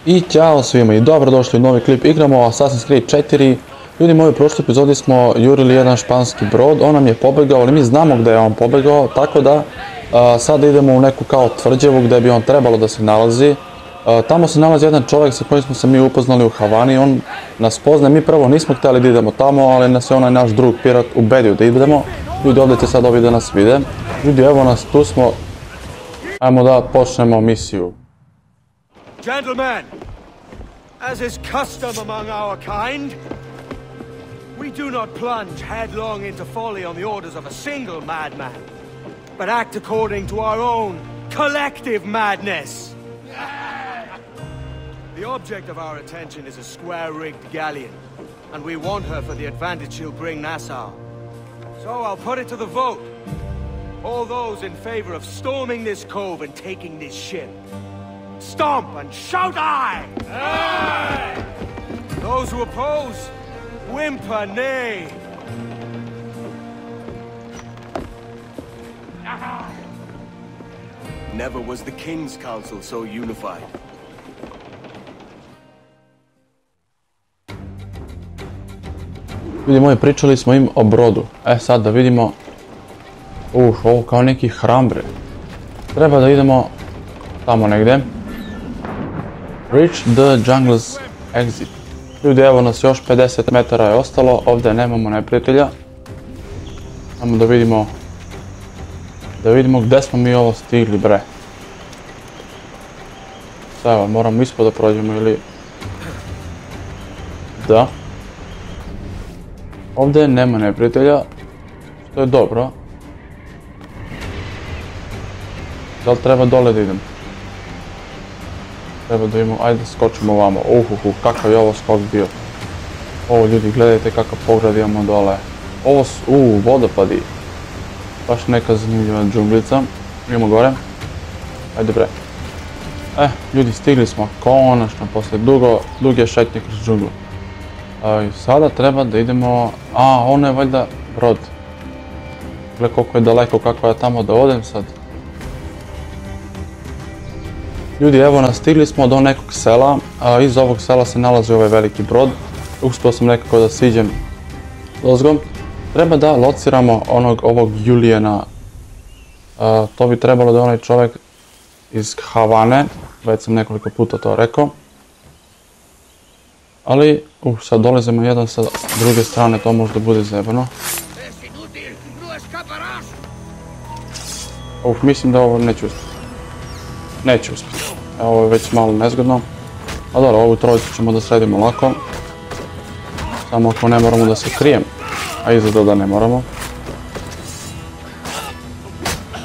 I ćao svima i dobrodošli u novi klip. Igramo Assassin's Creed 4. Ljudi moji, u prošloj epizodi smo jurili jedan španski brod, on nam je pobegao, ali mi znamo gdje je on pobegao, tako da sada idemo u neku kao tvrđavu gdje bi on trebalo da se nalazi. Tamo se nalazi jedan čovjek sa kojim smo se mi upoznali u Havani, on nas poznaje, mi prvo nismo htjeli da idemo tamo, ali nas je onaj naš drug pirat ubedio da idemo. Ljudi, ovdje će sad ovi da nas vide. Ljudi, evo nas, tu smo. Ajmo da počnemo misiju. Gentlemen, as is custom among our kind, we do not plunge headlong into folly on the orders of a single madman, but act according to our own collective madness. The object of our attention is a square-rigged galleon, and we want her for the advantage she'll bring Nassau. So I'll put it to the vote. All those in favor of storming this cove and taking this ship, stomp and shout aye! Aye! Those who oppose, whimper nay! Never was the King's Council so unified. Ljudi moji, pričali smo im o brodu. Sad da vidimo. Ovo kao neki hram, bre. Treba da idemo tamo negdje. Reach the jungle's exit. Ljudi, evo nas, još 50 metara je ostalo, ovdje nemamo neprijatelja. Samo da vidimo gdje smo mi ovo stigli, bre. Sad evo, moramo ispod da prođemo ili... Da. Ovdje nema neprijatelja, što je dobro. Da li treba dole da idem? Treba da idemo, ajde skočimo ovamo. Kakav je ovo skok bio. Ovo ljudi, gledajte kakav pogled imamo dole. Ovo su, vodopadi. Baš neka zanimljiva džunglica. Idemo gore. Ajde bre. Ljudi, stigli smo konačno posle duge šetnje kroz džunglu. I sada treba da idemo, ono je valjda brod. Gle koliko je daleko, kako ja tamo da odem sad. Ljudi, evo nas, stigli smo do nekog sela, iz ovog sela se nalazi ovaj veliki brod. Uspio sam nekako da siđem dozgom. Treba da lociramo ovog Julijena. To bi trebalo da je onaj čovjek iz Havane, već sam nekoliko puta to rekao. Ali, sad dolazimo jedan sa druge strane, to možda bude zebano. Mislim da ovo neće uspjeti. Neće uspjeti. Ovo je već malo nezgodno. A dobro, ovu trojicu ćemo da sredimo lako. Samo ako ne moramo da se krijem. A izgleda da ne moramo.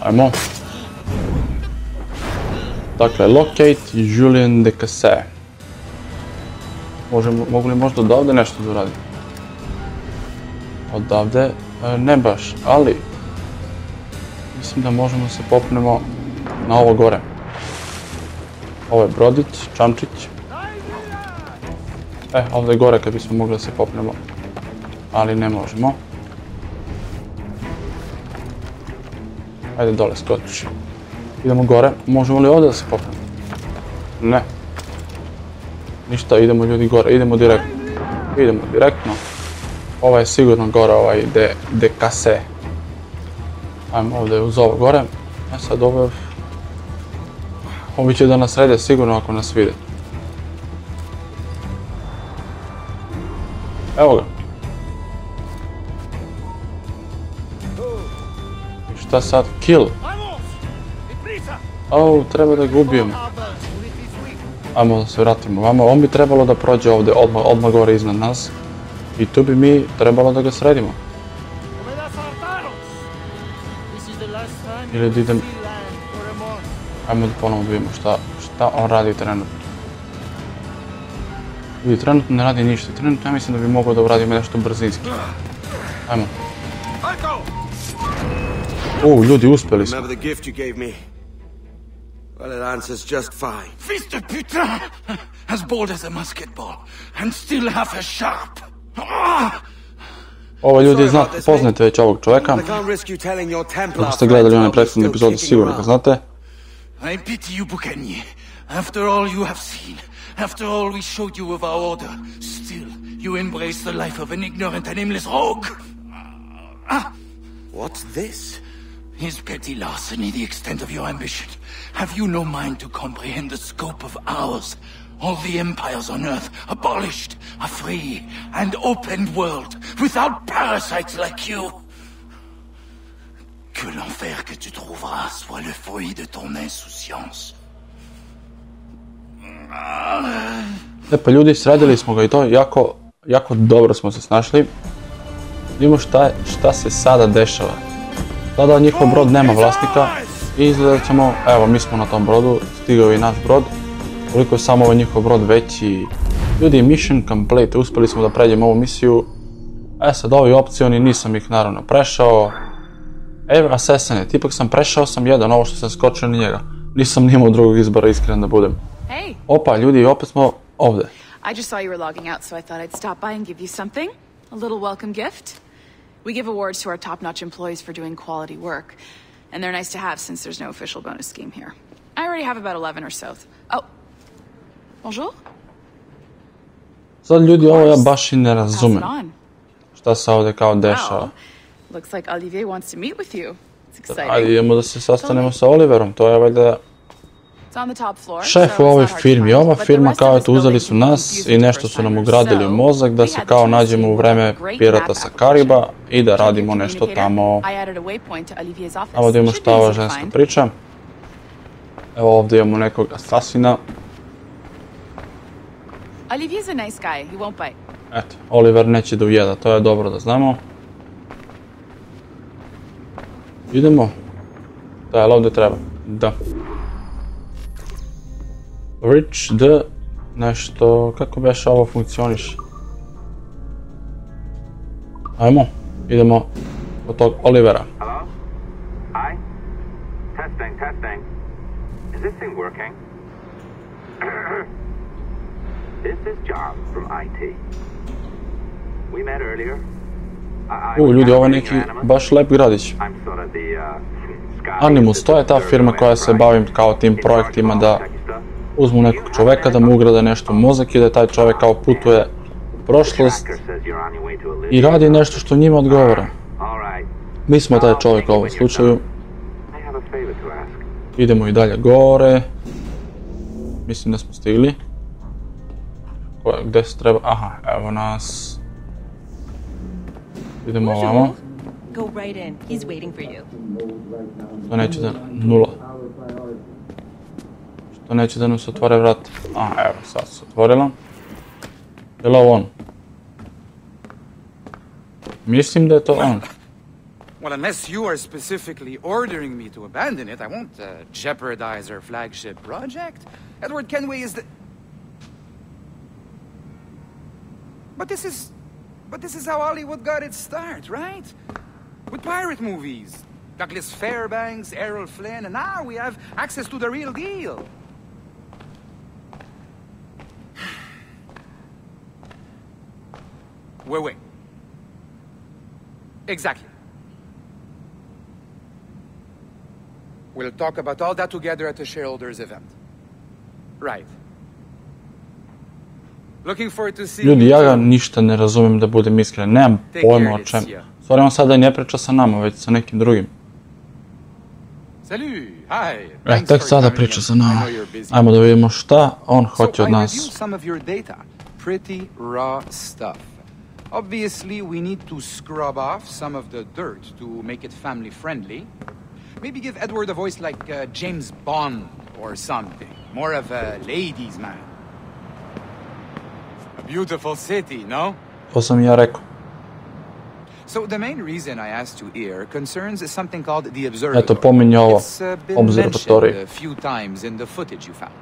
Ajmo. Dakle, locate Julien de KASEA. Mogu li možda odavde nešto da uradim? Odavde ne baš, ali mislim da možemo se popnemo na ovo gore. Ovo je brodić, čamčić. Ovdje je gore kad bismo mogli da se popnemo, ali ne možemo. Ajde dole skoči. Idemo gore, možemo li ovdje da se popnemo? Ne. Ništa, idemo ljudi gore, idemo direktno. Ovo je sigurno gore, ovaj de KASEA. Ajmo ovdje uz ovo gore. Sad ovi će da nas srede sigurno ako nas vide. Evo ga. I šta sad? Kill. Treba da ga ubijemo. Ajmo da se vratimo vamo, on bi trebalo da prođe ovdje odmah gore iznad nas. I tu bi mi trebalo da ga sredimo. Ili da idem... Ajmo da ponovno vidimo šta on radi trenutno. Ljudi, trenutno ne radi ništa, trenutno ja mislim da bi mogao da uradim nešto brzinski. Ajmo. Ljudi, uspjeli smo. Well, it answers just fine. Fils de putain! As bold as a musket ball, and still half as sharp. Ovo ljudi, poznate već ovog čovjeka. Ako ste gledali one prethodne epizode, sigurno ga znate. I pity you, Boucanier. After all you have seen, After all we showed you of our order, still you embrace the life of an ignorant and aimless rogue. What's this? Is petty larceny the extent of your ambition? Have you no mind to comprehend the scope of ours? All the empires on Earth abolished, a free and open world, without parasites like you. Que l'enfer que tu trouveras soit le fruit de ton insouciance. E pa ljudi, sredili smo ga i to jako dobro smo se snašli. Vidimo šta se sada dešava. Sada njihov brod nema vlasnika i izgleda da ćemo, evo mi smo na tom brodu, stigao je i naš brod. Koliko je samo ovaj njihov brod veći. Ljudi, mission complete, uspeli smo da pređemo ovu misiju. Sad ovi opcioni, nisam ih naravno prešao. Assassinate, ipak sam prešao sam jedan, ovo što sam skočio na njega. Nisam nimao drugog izbora, iskren da budem. Opa, ljudi, opet smo ovde. I just saw you were logging out, so I thought I'd stop by and give you something. A little welcome gift. We give awards to our top-notch employees for doing quality work. And they're nice to have since there's no official bonus scheme here. I already have about 11 or so. Oh. Bonjour? Sad ljudi, ovo ja baš i ne razumem. Šta se ovde kao dešava. Looks like Olivier wants to meet with you. It's exciting. Ajde, idemo da se sastanemo sa Oliverom, to je valjda šef u ovoj firmi. Ova firma kao eto uzeli su nas i nešto su nam ugradili u mozak da se kao nađemo u vreme pirata sa Kariba i da radimo nešto tamo. Evo da imamo šta ova ženska priča. Evo ovdje imamo nekog asasina. Eto, Oliver neće da ujeda, to je dobro da znamo. Idemo. Da, je li ovdje treba? Da. Reach the... nešto... kako beše ovo funkcioniše? Ajmo, idemo od tog Olivera. Hello? Hi? Testing, testing. Is this thing working? This is John from IT. We met earlier. Ljudi, ovo je neki baš lep gradić. Animus, to je ta firma koja se bavi kao tim projektima da uzmu nekog čoveka, da mu ugrade nešto u mozak i da taj čovek kao putuje u prošlost i radi nešto što njima odgovara. Mi smo taj čovek u ovom slučaju. Idemo i dalje gore. Mislim da smo stigli. Gde se treba? Aha, evo nas. Idemo ovamo. Što neće da... nula. Što neće da nam se otvore vrata. Aha, evo, sad se otvorila. Je li ovo on? Mislim da je to on. Well, unless you are specifically ordering me to abandon it, I won't jeopardize our flagship project. Edward Kenway is the... But this is how Hollywood got its start, right? With pirate movies. Douglas Fairbanks, Errol Flynn, and now we have access to the real deal. Wait. Exactly. We'll talk about all that together at the shareholders event. Right. Looking forward to seeing Ljudi, ja ga ništa ne razumem da budem iskren, nemam pojma o čemu. Stvari on sada ne priča sa nama, već sa nekim drugim. Tek sada priča sa nama. Ajmo da vidimo šta on hoće od nas. Pretty raw stuff. Obviously, we need to scrub off some of the dirt to make it family friendly. Maybe give Edward a voice like James Bond or something. More of a ladies' man. A beautiful city, no? To sam ja rekao. So the main reason I asked you here concerns something called the observatory. Eto, pominje ovo, observatory. It's been mentioned a few times in the footage you found.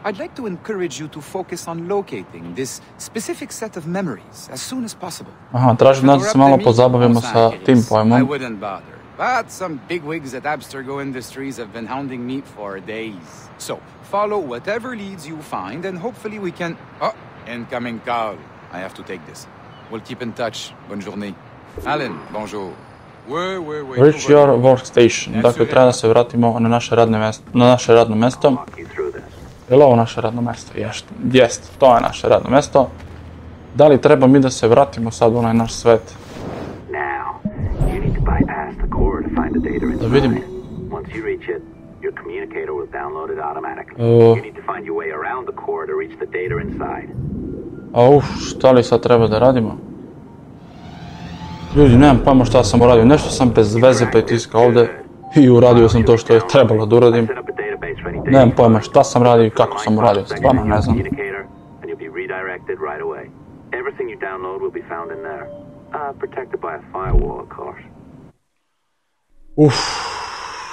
I'd like to encourage you to focus on locating this specific set of memories as soon as possible. Aha, tražim da se malo pozabavimo sa tim pojmom. I wouldn't bother. But some bigwigs at Abstergo Industries have been hounding me for days. So, follow whatever leads you find and hopefully we can... Oh, incoming call. I have to take this. We'll keep in touch. Bonne journée. Alan, bonjour. Reach your workstation. Dakle, treba da se vratimo na naše radno mesto. Je li ovo naše radno mjesto? Jest, to je naše radno mjesto. Da li treba mi da se vratimo sad u onaj naš svet? Da vidimo. Šta li sad treba da radimo? Ljudi, nemam pojma šta sam uradio. Nešto sam bez veze pritiskao ovdje i uradio sam to što je trebalo da uradim. Nemam pojma šta sam radio i kako sam uradio, stvarno ne znam.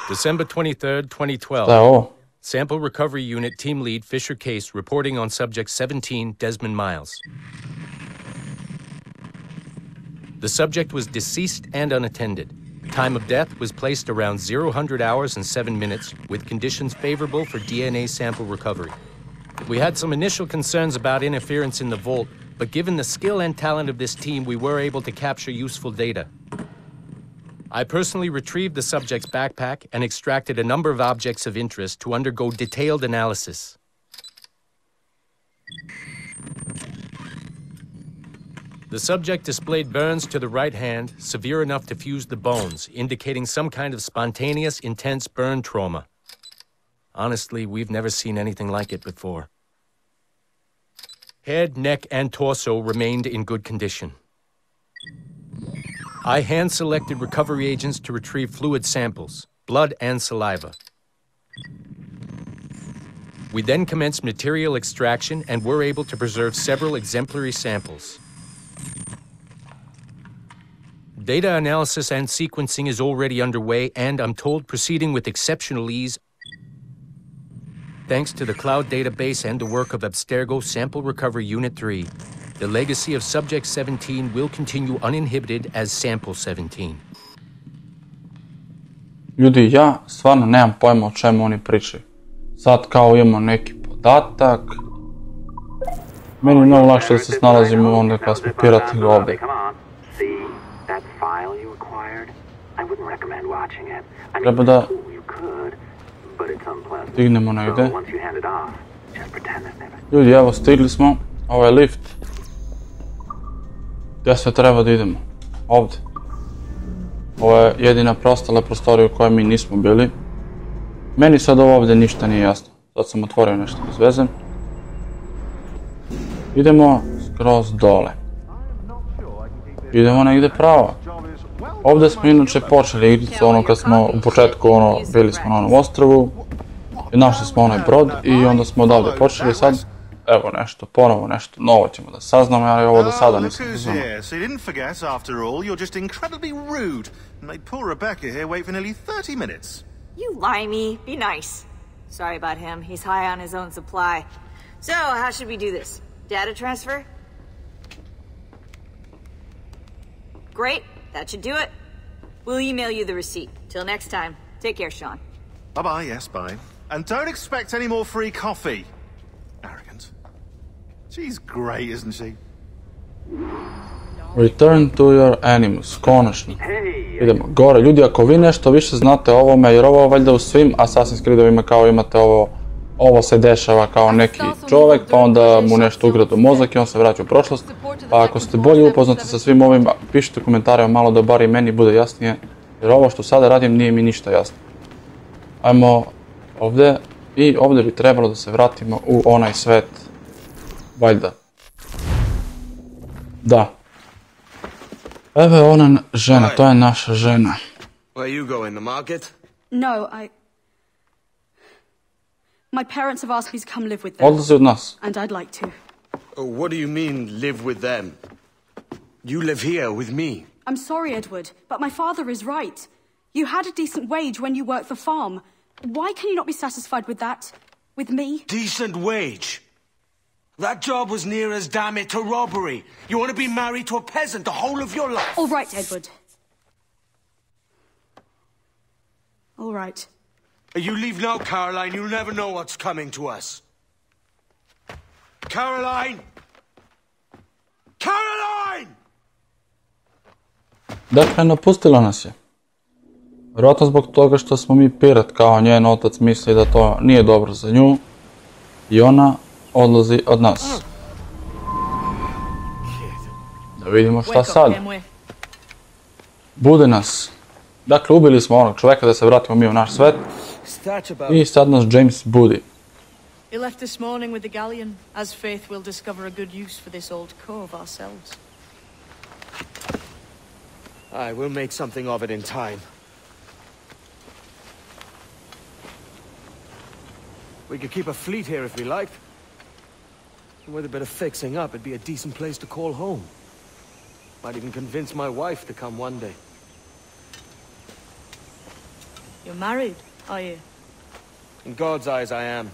December 23rd, 2012. Šta je ovo? Sample Recovery Unit Team Lead Fisher Case reporting on subject 17, Desmond Miles. The subject was deceased and unattended. Time of death was placed around 00 hours and 7 minutes, with conditions favorable for DNA sample recovery. We had some initial concerns about interference in the vault, but given the skill and talent of this team, we were able to capture useful data. I personally retrieved the subject's backpack and extracted a number of objects of interest to undergo detailed analysis. The subject displayed burns to the right hand, severe enough to fuse the bones, indicating some kind of spontaneous, intense burn trauma. Honestly, we've never seen anything like it before. Head, neck, and torso remained in good condition. I hand-selected recovery agents to retrieve fluid samples, blood and saliva. We then commenced material extraction and were able to preserve several exemplary samples. Data analysis and sequencing is already underway, and I'm told proceeding with exceptional ease. Thanks to the cloud database and the work of Abstergo Sample Recovery Unit 3, the legacy of Subject 17 will continue uninhibited as Sample 17. Ljudi, ja stvarno nemam pojma o čemu oni pričaju. Sad kao imamo neki podatak. Meni je mnogo lakše da se snalazimo onda kad smo pirati ovdje. Treba da stignemo negdje. Ljudi, evo stigli smo. Ovo je lift. Gdje sve treba da idemo? Ovdje. Ovo je jedina preostala prostorija u kojoj mi nismo bili. Meni sad ovo ovdje ništa nije jasno. Sad sam otvorio nešto bez veze. Idemo skroz dole. Idemo negdje pravo. Ovdje smo inače počeli igricu ono kad smo u početku bili smo na onom ostrvu. I našli smo onaj brod i onda smo odavde počeli sad. Evo nešto, ponovo nešto novo ćemo da saznamo, ali ovo do sada nisam saznamo. So you didn't forget, after all, you're just incredibly rude and made poor Rebecca here wait for nearly 30 minutes. You limey, be nice. Sorry about him, he's high on his own supply. So, how should we do this? Data transfer? Great, that should do it. We'll email you the receipt. Till next time, take care, Sean. Bye-bye, yes, bye. And don't expect any more free coffee. Arrogant. She's great, isn't she? Return to your animals, konačno. Idemo gore, ljudi, ako vi nešto više znate o ovome, jer ovo valjda u svim Assassin's Creedovima kao imate ovo se dešava kao neki čovjek, pa onda mu nešto ugradu mozak i on se vraća u prošlost. Pa ako ste bolje upoznati sa svim ovim, pišite komentare malo da bar i meni bude jasnije, jer ovo što sada radim nije mi ništa jasno. Ajmo ovdje i ovdje bi trebalo da se vratimo u onaj svet, valjda. Da. Evo je ona žena, to je naša žena. Where you going, the market? No, My parents have asked me to come live with them. Odlazi od nas. And I'd like to. What do you mean, live with them? You live here with me. I'm sorry, Edward, but my father is right. You had a decent wage when you worked the farm. Why can you not be satisfied with that? With me? Decent wage? That job was near as, damn it, to robbery. You want to be married to a peasant the whole of your life? All right, Edward. All right. You leave now, Caroline. You'll never know what's coming to us. Caroline! Caroline! Dakle, napustila nas je. Vjerojatno zbog toga što smo mi pirat, kao njen otac misli da to nije dobro za nju. I ona odlazi od nas. Da vidimo šta sad. Bude nas. Dakle, ubili smo onog čoveka da se vratimo mi u naš svet. I sad nas James budi. He left this morning with the galleon. As faith, we'll discover a good use for this old cove ourselves. Aye, we'll make something of it in time. We could keep a fleet here if we liked. And with a bit of fixing up, it'd be a decent place to call home. Might even convince my wife to come one day. You're married, are you? In God's eyes, I am.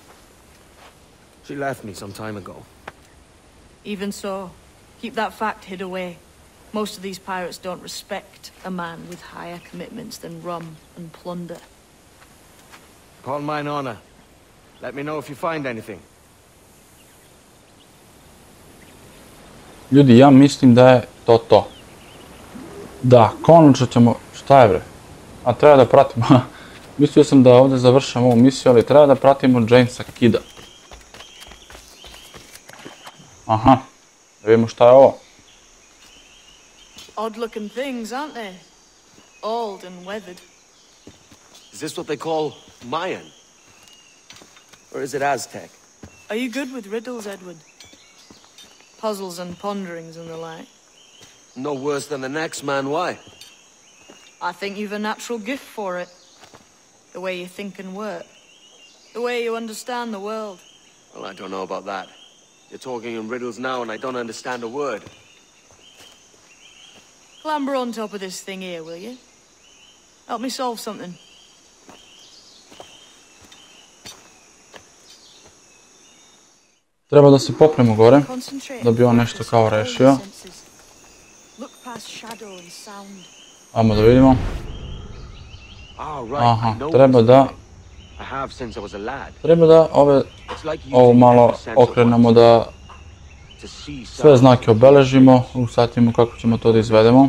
She left me some time ago. Even so, keep that fact hid away. Most of these pirates don't respect a man with higher commitments than rum and plunder. Upon mine honor. Let me know if you find anything. Ljudi, ja mislim da je to. Da, konačno ćemo... Šta je bre? A treba da pratimo... Mislio sam da ovdje završam ovu misiju, ali treba da pratimo Jamesa Kida. Aha, da vidimo šta je ovo. Odd looking things, aren't they? Old and weathered. Is this what they call Mayan? Or is it Aztec? Are you good with riddles, Edward? Puzzles and ponderings and the like? No worse than the next man, why? I think you've a natural gift for it. The way you think and work. The way you understand the world. Well, I don't know about that. You're talking in riddles now and I don't understand a word. Clamber on top of this thing here, will you? Help me solve something. Treba da se popnemo gore, da bi on nešto kao rešio. Ajmo da vidimo. Aha, treba da ovo malo okrenemo da sve znake obeležimo, usatimo kako ćemo to da izvedemo.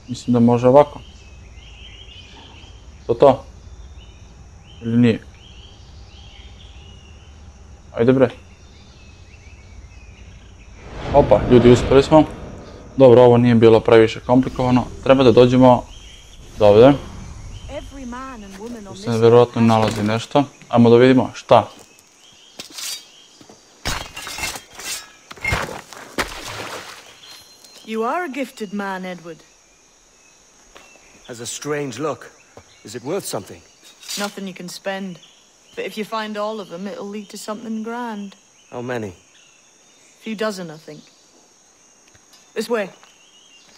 Mislim da može ovako. To? Ili nije? Ajde bre. Opa, ljudi, uspeli smo. Dobro, ovo nije bilo previše komplikovano. Treba da dođemo do ovdje. Tu se vjerojatno nalazi nešto. Ajmo da vidimo šta. You are a gifted man, Edward. Has a strange look. Is it worth something? Nothing you can spend. But if you find all of them, it'll lead to something grand. How many? A few dozen, I think. This way.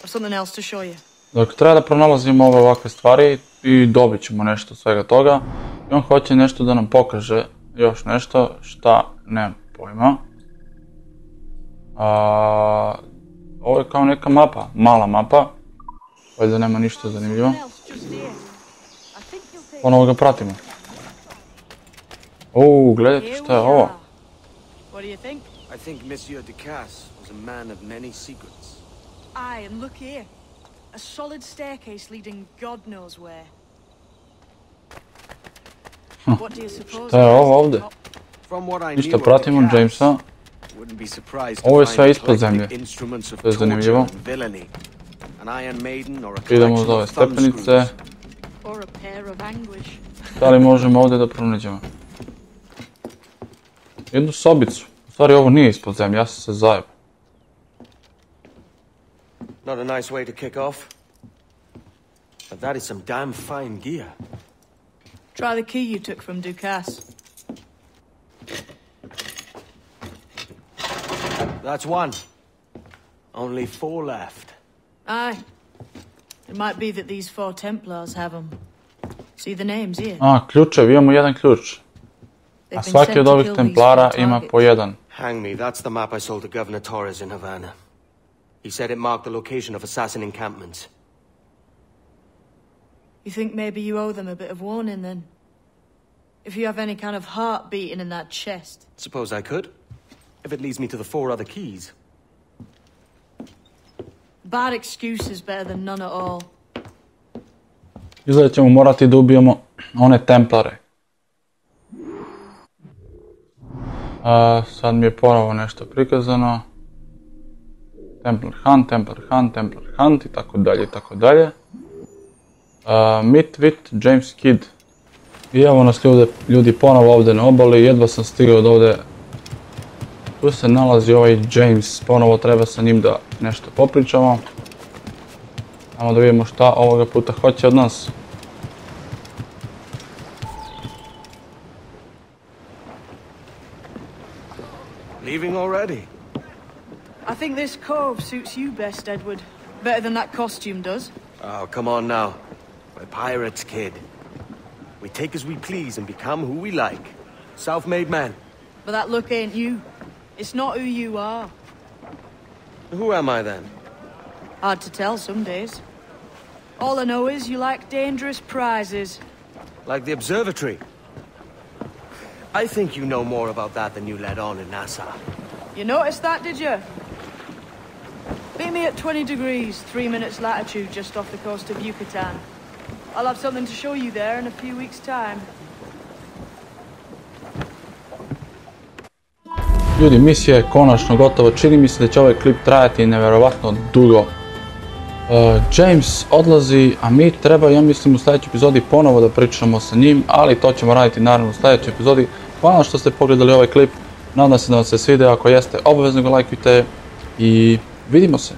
I've something else to show you. Dakle, treba da pronalazimo ove ovakve stvari i dobit ćemo nešto od svega toga. I on hoće nešto da nam pokaže, još nešto, šta, nemam pojma. Ovo je kao neka mapa, mala mapa. Valjda nema ništa zanimljivo. Ponovo ga pratimo. Gledajte šta je ovo. What do you think? I think Monsieur Ducasse was a man of many secrets. Aye, and look here. A solid staircase leading God knows where. What do you suppose? Šta je ovo ovdje? Ništa, pratimo Jamesa. Ovo je sve ispod zemlje. To je zanimljivo. Idemo za ove stepenice. Da li možemo ovdje da pronađemo? Jednu sobicu. U stvari ovo nije ispod zemlje, ja sam se zajebao. Not a nice way to kick off. But that is some damn fine gear. Try the key you took from Ducasse. That's one. Only 4 left. Aye. It might be that these 4 Templars have them. See the names here? Ključevi, imamo jedan ključ. A svaki od ovih Templara ima po jedan. Hang me, that's the map I sold to Governor Torres in Havana. He said it marked the location of assassin encampments. You think maybe you owe them a bit of warning then? If you have any kind of heart beating in that chest. Suppose I could, if it leads me to the 4 other keys. Bad excuse is better than none at all. Izgleda ćemo morati da ubijemo one Templare. Sad mi je ponovo nešto prikazano. Templar Hunt, Templar Hunt, Templar Hunt i tako dalje, i tako dalje. Meet with James Kidd. I evo nas ljudi ponovo ovdje na obali, jedva sam stigao od ovdje. Tu se nalazi ovaj James, ponovo treba sa njim da nešto popričamo. Samo da vidimo šta ovoga puta hoće od nas. Leaving already? I think this cove suits you best, Edward. Better than that costume does. Oh, come on now. We're pirates, kid. We take as we please and become who we like. Self-made men. But that look ain't you. It's not who you are. Who am I then? Hard to tell some days. All I know is you like dangerous prizes. Like the observatory. I think you know more about that than you let on in Nassau. You noticed that, did you? Meet me at 20 degrees, 3 minutes latitude just off the coast of Yucatan. I'll have something to show you there in a few weeks' time. Ljudi, misija je konačno gotova, čini mi se da će ovaj klip trajati nevjerovatno dugo. James odlazi, a mi treba, ja mislim, u sljedećoj epizodi ponovo da pričamo sa njim, ali to ćemo raditi naravno u sljedećoj epizodi. Hvala što ste pogledali ovaj klip, nadam se da vam se svidio, ako jeste, obavezno ga lajkujte i vidimo se.